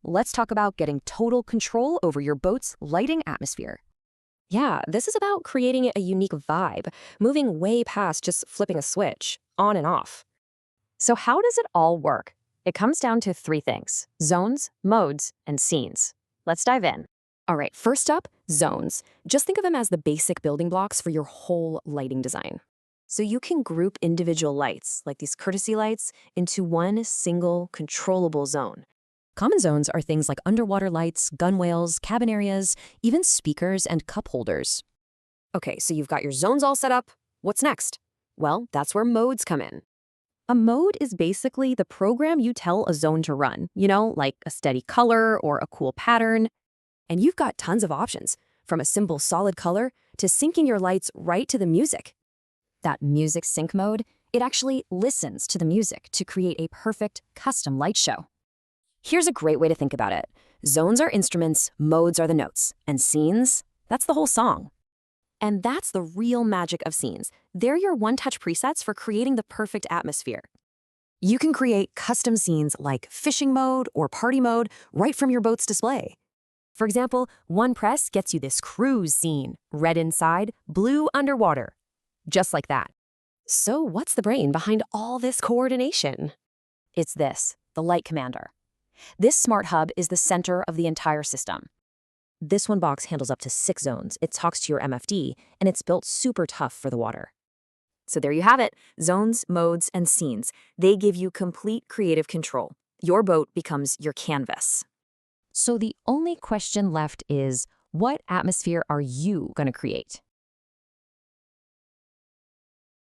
let's talk about getting total control over your boat's lighting atmosphere. Yeah, this is about creating a unique vibe, moving way past just flipping a switch, on and off. So how does it all work? It comes down to three things: zones, modes, and scenes. Let's dive in. All right, first up, zones. Just think of them as the basic building blocks for your whole lighting design. So you can group individual lights, like these courtesy lights, into one single controllable zone. Common zones are things like underwater lights, gunwales, cabin areas, even speakers and cup holders. Okay, so you've got your zones all set up. What's next? Well, that's where modes come in. A mode is basically the program you tell a zone to run, like a steady color or a cool pattern. And you've got tons of options, from a simple solid color to syncing your lights right to the music. That music sync mode, it actually listens to the music to create a perfect custom light show. Here's a great way to think about it. Zones are instruments, modes are the notes, and scenes, that's the whole song. And that's the real magic of scenes. They're your one-touch presets for creating the perfect atmosphere. You can create custom scenes like fishing mode or party mode right from your boat's display. For example, one press gets you this cruise scene, red inside, blue underwater. Just like that. So what's the brain behind all this coordination? It's this, the Light Commander. This smart hub is the center of the entire system. This one box handles up to 6 zones. It talks to your MFD, and it's built super tough for the water. So there you have it, zones, modes, and scenes. They give you complete creative control. Your boat becomes your canvas. So the only question left is, what atmosphere are you going to create?